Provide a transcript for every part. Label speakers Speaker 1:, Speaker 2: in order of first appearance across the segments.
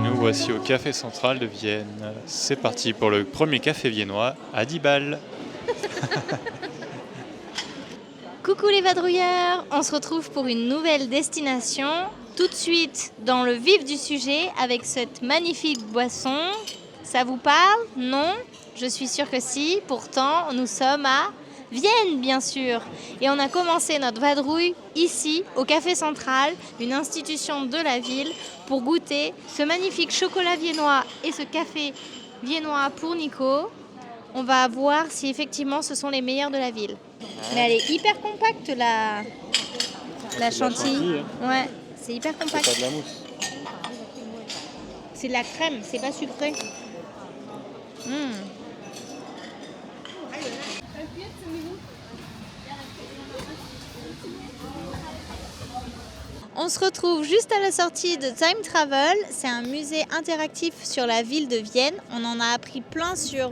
Speaker 1: Nous voici au Café Central de Vienne. C'est parti pour le premier café viennois à 10 balles.
Speaker 2: Coucou les vadrouilleurs, on se retrouve pour une nouvelle destination. Tout de suite dans le vif du sujet avec cette magnifique boisson. Ça vous parle? Non? Je suis sûre que si. Pourtant, nous sommes à Vienne, bien sûr. Et on a commencé notre vadrouille ici, au Café Central, une institution de la ville, pour goûter ce magnifique chocolat viennois et ce café viennois pour Nico. On va voir si effectivement ce sont les meilleurs de la ville. Mais elle est hyper compacte la chantilly. Ouais, c'est hyper compact.
Speaker 1: C'est pas de la mousse.
Speaker 2: C'est de la crème, c'est pas sucré. On se retrouve juste à la sortie de Time Travel. C'est un musée interactif sur la ville de Vienne. On en a appris plein sur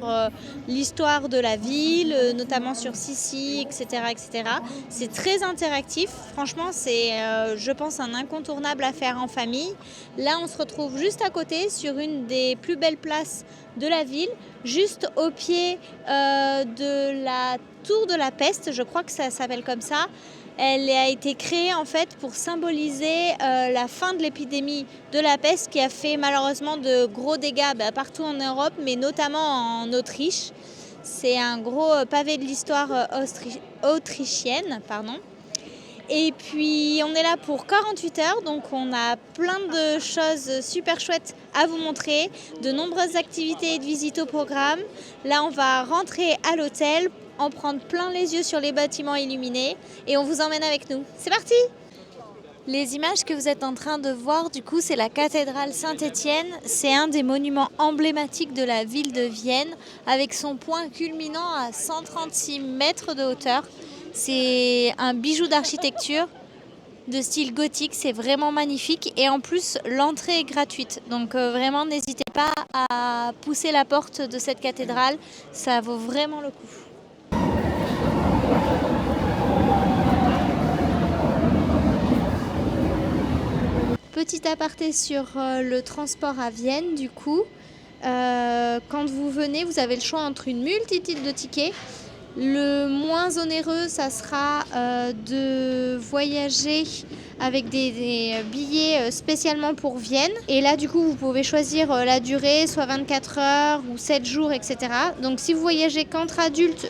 Speaker 2: l'histoire de la ville, notamment sur Sissi, etc., etc. C'est très interactif. Franchement, c'est, je pense, un incontournable à faire en famille. Là, on se retrouve juste à côté, sur une des plus belles places de la ville, juste au pied de la Tour de la Peste. Je crois que ça s'appelle comme ça. Elle a été créée en fait pour symboliser la fin de l'épidémie de la peste qui a fait malheureusement de gros dégâts partout en Europe, mais notamment en Autriche. C'est un gros pavé de l'histoire autrichienne. Et puis on est là pour 48 heures, donc on a plein de choses super chouettes à vous montrer, de nombreuses activités et de visites au programme. Là on va rentrer à l'hôtel, en prendre plein les yeux sur les bâtiments illuminés et on vous emmène avec nous. C'est parti! Les images que vous êtes en train de voir, du coup, c'est la cathédrale Saint-Étienne. C'est un des monuments emblématiques de la ville de Vienne, avec son point culminant à 136 mètres de hauteur. C'est un bijou d'architecture de style gothique, c'est vraiment magnifique. Et en plus, l'entrée est gratuite. Donc vraiment, n'hésitez pas à pousser la porte de cette cathédrale. Ça vaut vraiment le coup. Petit aparté sur le transport à Vienne, du coup. Quand vous venez, vous avez le choix entre une multitude de tickets. Le moins onéreux, ça sera de voyager avec des billets spécialement pour Vienne. Et là, du coup, vous pouvez choisir la durée, soit 24 heures ou 7 jours, etc. Donc, si vous voyagez qu'entre adultes,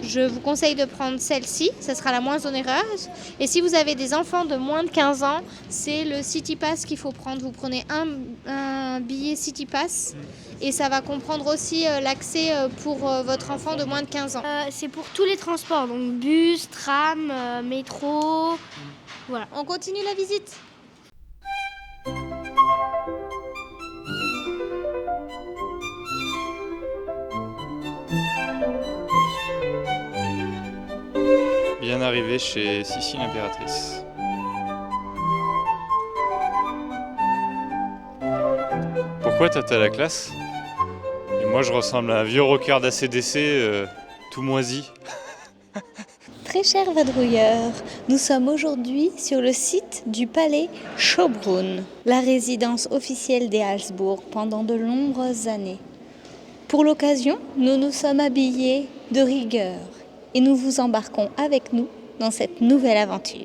Speaker 2: je vous conseille de prendre celle-ci. Ça sera la moins onéreuse. Et si vous avez des enfants de moins de 15 ans, c'est le City Pass qu'il faut prendre. Vous prenez un billet City Pass. Et ça va comprendre aussi l'accès pour votre enfant de moins de 15 ans.
Speaker 3: C'est pour tous les transports, donc bus, tram, métro. Voilà.
Speaker 2: On continue la visite.
Speaker 1: Bien arrivé chez Sissi l'impératrice. Pourquoi t'as la classe? Et moi je ressemble à un vieux rocker d'ACDC tout moisi.
Speaker 2: Très chers vadrouilleurs, nous sommes aujourd'hui sur le site du palais Schönbrunn, la résidence officielle des Habsbourg pendant de nombreuses années. Pour l'occasion, nous nous sommes habillés de rigueur et nous vous embarquons avec nous dans cette nouvelle aventure.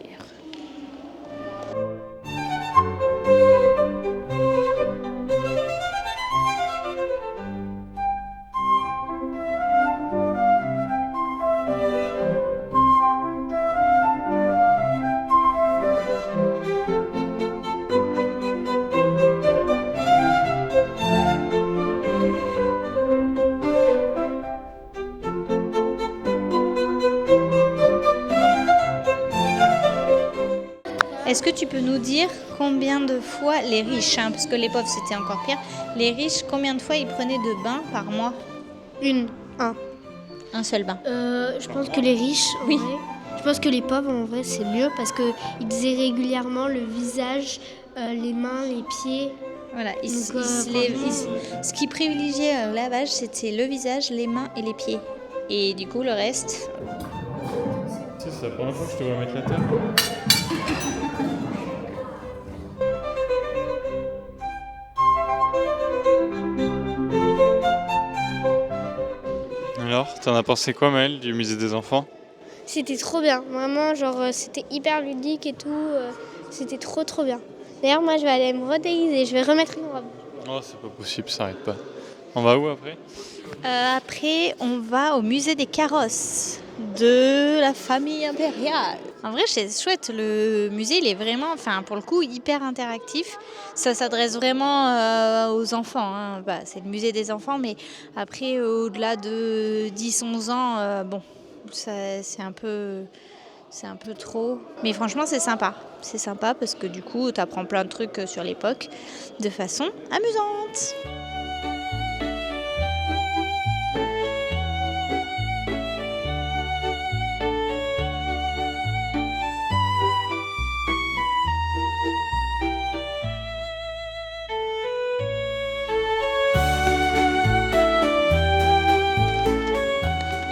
Speaker 2: Est-ce que tu peux nous dire combien de fois les riches, parce que les pauvres c'était encore pire, les riches, combien de fois ils prenaient de bains par mois? Un seul bain.
Speaker 3: Je pense que les riches, en vrai, je pense que les pauvres, en vrai, c'est mieux parce qu'ils faisaient régulièrement le visage, les mains, les pieds.
Speaker 2: Voilà, ce qui privilégiait le lavage, c'était le visage, les mains et les pieds. Et du coup, le reste...
Speaker 1: c'est la première fois que je te vois mettre la table. Alors, t'en as pensé quoi, Maëlle, du musée des enfants?
Speaker 3: C'était trop bien, vraiment, genre c'était hyper ludique et tout, c'était trop bien. D'ailleurs, moi je vais aller me redéguiser, je vais remettre une robe.
Speaker 1: Oh, c'est pas possible, ça s'arrête pas. On va où après?
Speaker 2: Après, on va au musée des carrosses de la famille impériale. En vrai, c'est chouette. Le musée, il est vraiment, enfin, pour le coup, hyper interactif. Ça s'adresse vraiment aux enfants, hein. Bah, c'est le musée des enfants, mais après, au-delà de 10-11 ans, bon, c'est un peu trop. Mais franchement, c'est sympa. C'est sympa parce que du coup, tu apprends plein de trucs sur l'époque de façon amusante.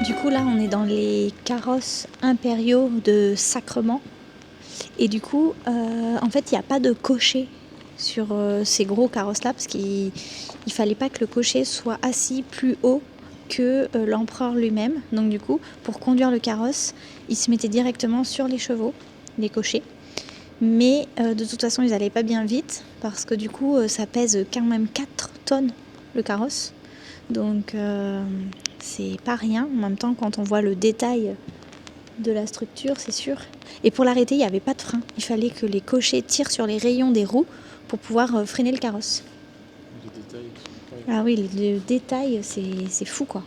Speaker 2: Du coup, là, on est dans les carrosses impériaux de Sacrement. Et du coup, en fait, il n'y a pas de cocher sur ces gros carrosses-là parce qu'il ne fallait pas que le cocher soit assis plus haut que l'empereur lui-même. Donc du coup, pour conduire le carrosse, il se mettait directement sur les chevaux, les cochers. Mais de toute façon, ils n'allaient pas bien vite parce que du coup, ça pèse quand même 4 tonnes le carrosse. Donc c'est pas rien. En même temps, quand on voit le détail de la structure, c'est sûr. Et pour l'arrêter, il n'y avait pas de frein. Il fallait que les cochers tirent sur les rayons des roues pour pouvoir freiner le carrosse.
Speaker 1: Les détails sont
Speaker 2: Ah oui, le détail, c'est fou quoi.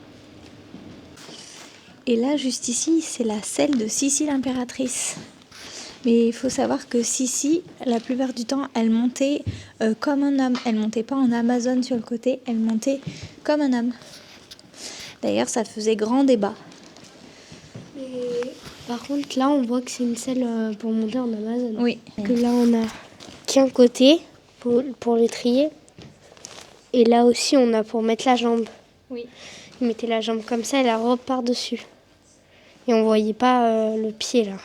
Speaker 2: Et là, juste ici, c'est la selle de Sissi l'impératrice. Mais il faut savoir que Sissi, la plupart du temps, elle montait comme un homme. Elle montait pas en Amazone sur le côté, elle montait comme un homme. D'ailleurs, ça faisait grand débat.
Speaker 3: Par contre, là, on voit que c'est une selle pour monter en Amazon.
Speaker 2: Oui.
Speaker 3: Que là, on a qu'un côté pour les trier. Et là aussi, on a pour mettre la jambe.
Speaker 2: Oui.
Speaker 3: Ils mettaient la jambe comme ça et la robe par-dessus. Et on voyait pas le pied, là.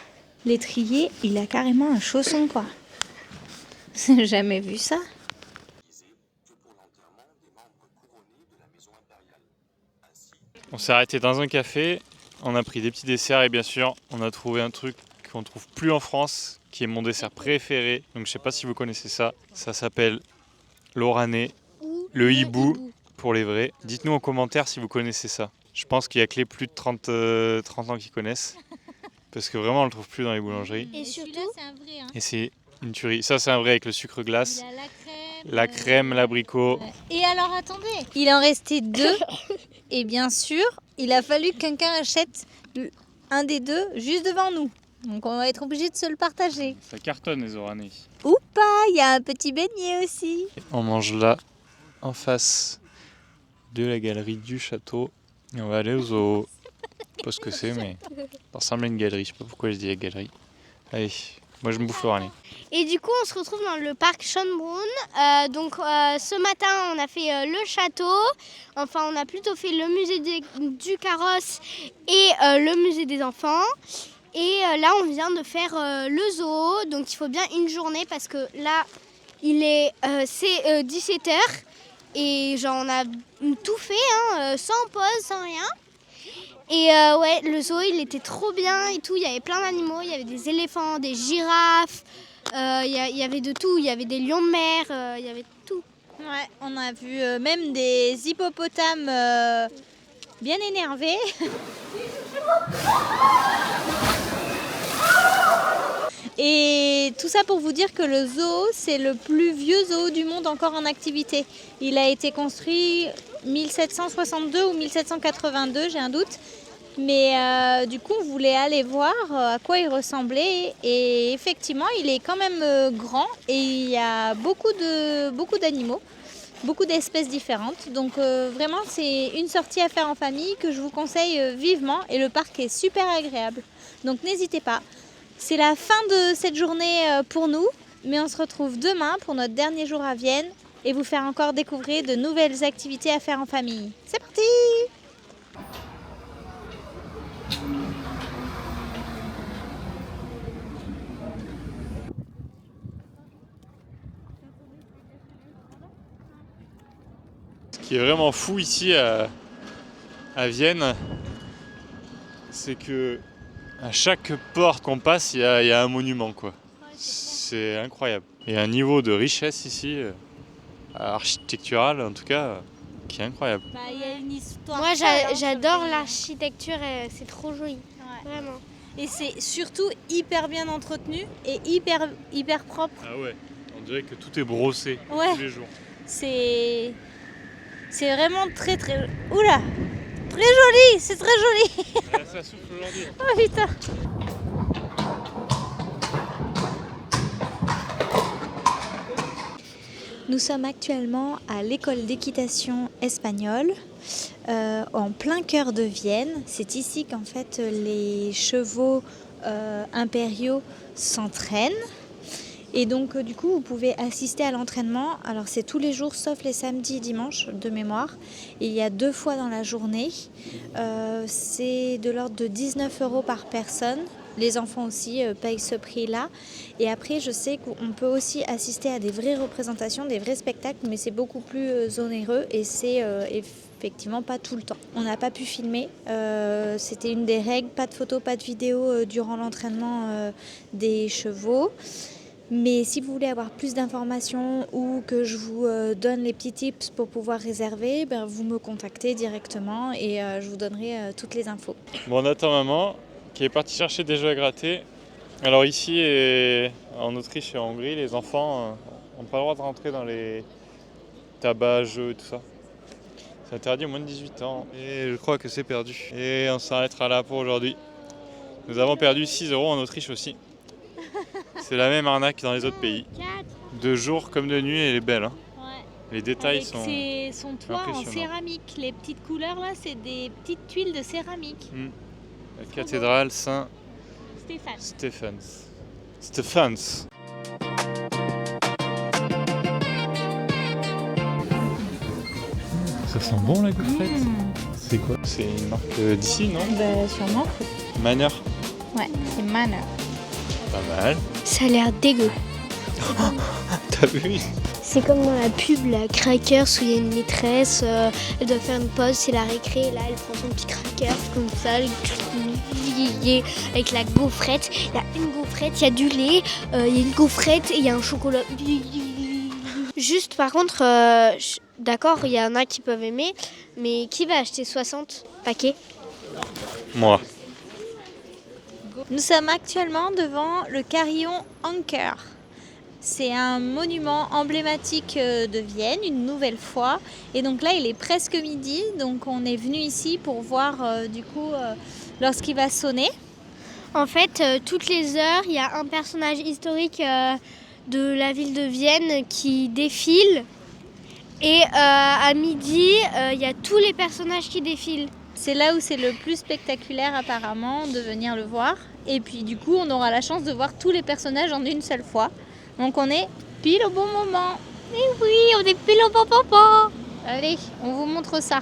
Speaker 2: L'étrier, il a carrément un chausson, quoi. J'ai jamais vu ça.
Speaker 1: On s'est arrêté dans un café, on a pris des petits desserts et bien sûr, on a trouvé un truc qu'on ne trouve plus en France, qui est mon dessert préféré. Donc je sais pas si vous connaissez ça. Ça s'appelle l'oranais, le hibou pour les vrais. Dites-nous en commentaire si vous connaissez ça. Je pense qu'il y a que les plus de 30 ans qui connaissent. Parce que vraiment, on le trouve plus dans les boulangeries.
Speaker 2: Et surtout, c'est un vrai. Hein.
Speaker 1: Et c'est une tuerie. Ça, c'est un vrai avec le sucre glace.
Speaker 2: Il a la crème.
Speaker 1: La crème, l'abricot.
Speaker 2: Ouais. Et alors, attendez. Il en restait 2. Et bien sûr, il a fallu que quelqu'un achète un des 2 juste devant nous. Donc, on va être obligé de se le partager.
Speaker 1: Ça cartonne, les oranais.
Speaker 2: Ou pas, il y a un petit beignet aussi.
Speaker 1: On mange là, en face de la galerie du château. Et on va aller au zoo. Je sais pas ce que c'est, mais ça ressemble à une galerie. Je sais pas pourquoi je dis la galerie. Allez, moi je me bouffe l'oranais.
Speaker 3: Et du coup, on se retrouve dans le parc Schönbrunn. Donc, ce matin, on a fait le château. Enfin, on a plutôt fait le musée du carrosse et le musée des enfants. Et là, on vient de faire le zoo. Donc, il faut bien une journée parce que là, c'est 17h. Et genre, on a tout fait, hein, sans pause, sans rien. Et ouais, le zoo, il était trop bien et tout. Il y avait plein d'animaux. Il y avait des éléphants, des girafes. Il y avait de tout. Il y avait des lions de mer. Il y avait tout.
Speaker 2: Ouais, on a vu même des hippopotames bien énervés. Et tout ça pour vous dire que le zoo, c'est le plus vieux zoo du monde encore en activité. Il a été construit 1762 ou 1782, j'ai un doute. Mais du coup, on voulait aller voir à quoi il ressemblait. Et effectivement, il est quand même grand et il y a beaucoup d'animaux, beaucoup d'espèces différentes. Donc vraiment, c'est une sortie à faire en famille que je vous conseille vivement. Et le parc est super agréable. Donc n'hésitez pas. C'est la fin de cette journée pour nous, mais on se retrouve demain pour notre dernier jour à Vienne et vous faire encore découvrir de nouvelles activités à faire en famille. C'est parti!
Speaker 1: qui est vraiment fou ici à Vienne, c'est que à chaque porte qu'on passe, il y a un monument, quoi. C'est incroyable. Il y a un niveau de richesse ici, architectural en tout cas, qui est incroyable.
Speaker 2: Bah, il y a une histoire.
Speaker 3: Moi,
Speaker 2: folle, hein,
Speaker 3: j'adore
Speaker 2: sur le-
Speaker 3: l'architecture, c'est trop joli,
Speaker 2: Ouais.
Speaker 3: vraiment.
Speaker 2: Et c'est surtout hyper bien entretenu et hyper propre.
Speaker 1: Ah ouais, on dirait que tout est brossé
Speaker 2: Ouais.
Speaker 1: tous les jours.
Speaker 2: C'est vraiment très très... Oula, très joli, c'est très joli.
Speaker 1: Ça souffle aujourd'hui.
Speaker 2: Oh putain. Nous sommes actuellement à l'école d'équitation espagnole, en plein cœur de Vienne. C'est ici qu'en fait les chevaux impériaux s'entraînent. Et donc du coup vous pouvez assister à l'entraînement. Alors c'est tous les jours sauf les samedis et dimanches de mémoire. Et il y a 2 fois dans la journée. C'est de l'ordre de 19 € par personne. Les enfants aussi payent ce prix-là. Et après, je sais qu'on peut aussi assister à des vraies représentations, des vrais spectacles, mais c'est beaucoup plus onéreux et c'est effectivement pas tout le temps. On n'a pas pu filmer. C'était une des règles, pas de photos, pas de vidéos durant l'entraînement des chevaux. Mais si vous voulez avoir plus d'informations ou que je vous donne les petits tips pour pouvoir réserver, ben, vous me contactez directement et je vous donnerai toutes les infos.
Speaker 1: Bon, on attend maman qui est partie chercher des jeux à gratter. Alors ici, en Autriche et en Hongrie, les enfants n'ont pas le droit de rentrer dans les tabacs, jeux et tout ça. C'est interdit aux moins de 18 ans et je crois que c'est perdu. Et on s'arrêtera là pour aujourd'hui. Nous avons perdu 6 € en Autriche aussi. C'est la même arnaque que dans les autres pays. De jour comme de nuit, elle est belle. Hein.
Speaker 2: Ouais.
Speaker 1: Les détails
Speaker 2: Avec
Speaker 1: sont...
Speaker 2: son toit en
Speaker 1: impressionnants.
Speaker 2: céramique. Les petites couleurs là, c'est des petites tuiles de céramique.
Speaker 1: La cathédrale Saint
Speaker 2: Stéphane.
Speaker 1: Stephans. Ça sent bon la gaufrette. C'est quoi? C'est une marque d'ici, non?
Speaker 2: Bah, sûrement.
Speaker 1: Manner.
Speaker 2: Ouais, c'est Manner.
Speaker 1: Pas mal.
Speaker 3: Ça a l'air dégueu.
Speaker 1: T'as vu?
Speaker 3: C'est comme dans la pub, la Crackers, où il y a une maîtresse, elle doit faire une pause, c'est la récré, et là elle prend son petit Crackers comme ça, avec la gaufrette. Il y a une gaufrette, il y a du lait, il y a une gaufrette et il y a un chocolat. Juste par contre, d'accord, il y en a qui peuvent aimer, mais qui va acheter 60 paquets?
Speaker 1: Moi.
Speaker 2: Nous sommes actuellement devant le carillon Anker. C'est un monument emblématique de Vienne, une nouvelle fois. Et donc là, il est presque midi, donc on est venu ici pour voir lorsqu'il va sonner.
Speaker 3: En fait, toutes les heures, il y a un personnage historique de la ville de Vienne qui défile. Et à midi, il y a tous les personnages qui défilent.
Speaker 2: C'est là où c'est le plus spectaculaire apparemment de venir le voir. Et puis du coup, on aura la chance de voir tous les personnages en une seule fois. Donc on est pile au bon moment.
Speaker 3: Mais oui, on est pile au bon moment.
Speaker 2: Allez, on vous montre ça.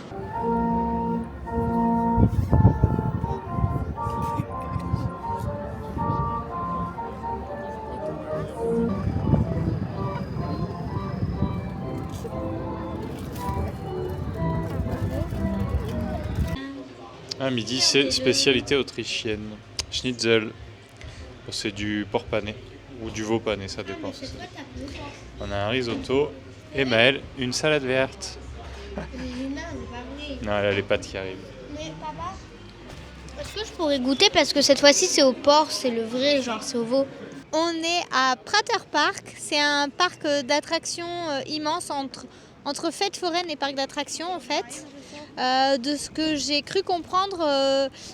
Speaker 1: À midi, c'est spécialité autrichienne. Schnitzel. C'est du porc pané ou du veau pané, ça dépend. On a un risotto et Maëlle, une salade verte. Non, elle a les pâtes qui arrivent.
Speaker 3: Mais papa, est-ce que je pourrais goûter parce que cette fois-ci c'est au porc, c'est le vrai, genre c'est au veau.
Speaker 2: On est à Prater Park. C'est un parc d'attractions immense entre fête foraine et parc d'attractions en fait. De ce que j'ai cru comprendre,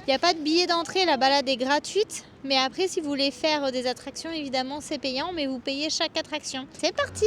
Speaker 2: il n'y a pas de billet d'entrée, la balade est gratuite. Mais après, si vous voulez faire des attractions, évidemment, c'est payant, mais vous payez chaque attraction. C'est parti!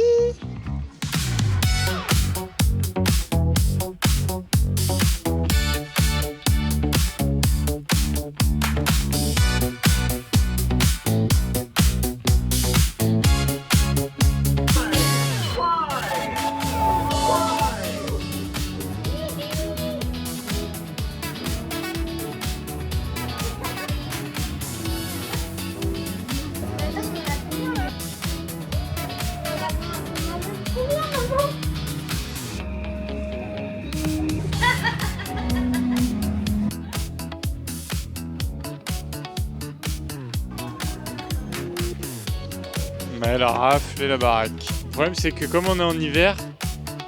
Speaker 1: Elle a raflé la baraque. Le problème c'est que comme on est en hiver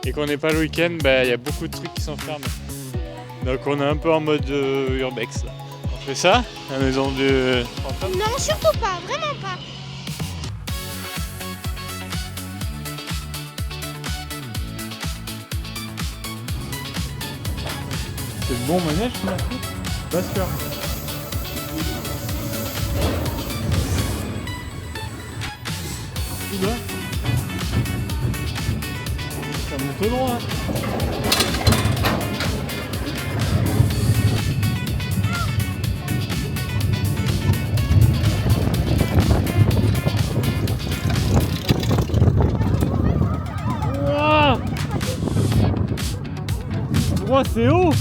Speaker 1: et qu'on n'est pas le week-end, il y a beaucoup de trucs qui sont fermés. Donc on est un peu en mode urbex là. On fait ça, la maison de fantôme.
Speaker 3: Non, surtout pas, vraiment pas.
Speaker 1: C'est le bon manège qu'on a fait. Pas sûr. Tout bas. Ça monte au droit. Wouah! Wouah, c'est haut!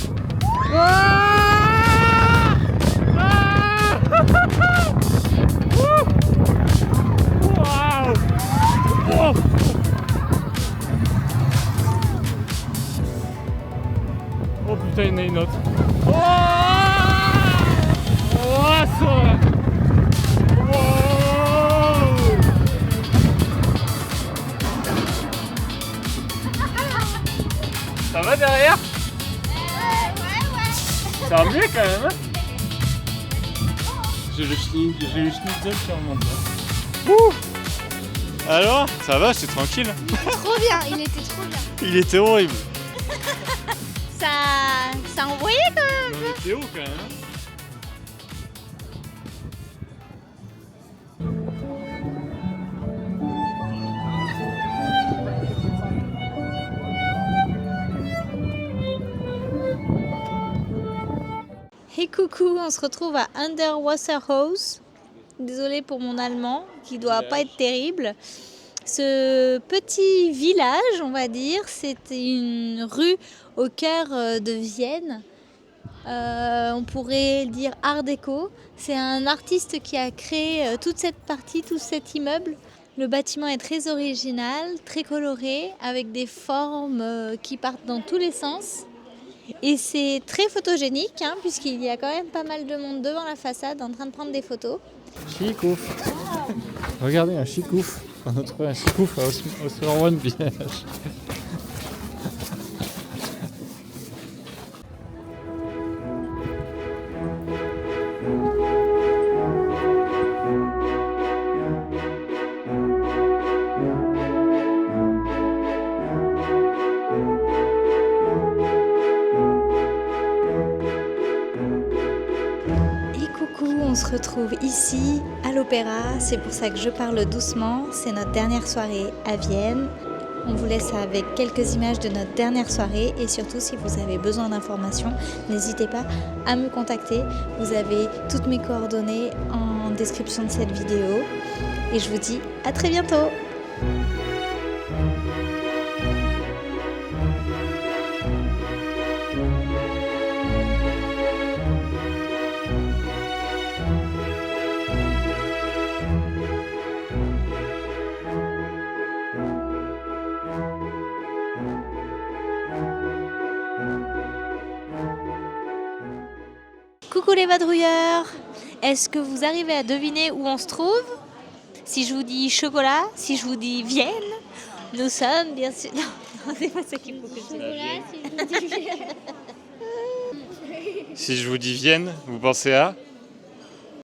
Speaker 1: Oh putain, il y en a une autre. Ça va derrière? Ça va mieux quand même, hein? J'ai le schnitzel qui remonte là. Ouh! Alors, ça va, c'est tranquille.
Speaker 3: Trop bien, il était trop bien.
Speaker 1: Il était horrible.
Speaker 2: Ça envoyait quand même.
Speaker 1: On était haut quand même. Hein?
Speaker 2: Hey coucou, on se retrouve à Underwasserhaus. Désolée pour mon allemand qui doit pas être terrible. Ce petit village, on va dire, c'était une rue au cœur de Vienne. On pourrait dire art déco. C'est un artiste qui a créé toute cette partie, tout cet immeuble. Le bâtiment est très original, très coloré, avec des formes qui partent dans tous les sens. Et c'est très photogénique, puisqu'il y a quand même pas mal de monde devant la façade en train de prendre des photos.
Speaker 1: Chicouf. Regardez, un chicouf. On a trouvé un chicouf au Sorone Village.
Speaker 2: On se retrouve ici à l'Opéra, c'est pour ça que je parle doucement, c'est notre dernière soirée à Vienne. On vous laisse avec quelques images de notre dernière soirée et surtout si vous avez besoin d'informations, n'hésitez pas à me contacter. Vous avez toutes mes coordonnées en description de cette vidéo et je vous dis à très bientôt. Coucou les vadrouilleurs, est-ce que vous arrivez à deviner où on se trouve? Si je vous dis chocolat, si je vous dis Vienne, nous sommes bien sûr... Non, c'est pas ça qu'il faut que je dise.
Speaker 1: Si je vous dis Vienne, vous pensez à?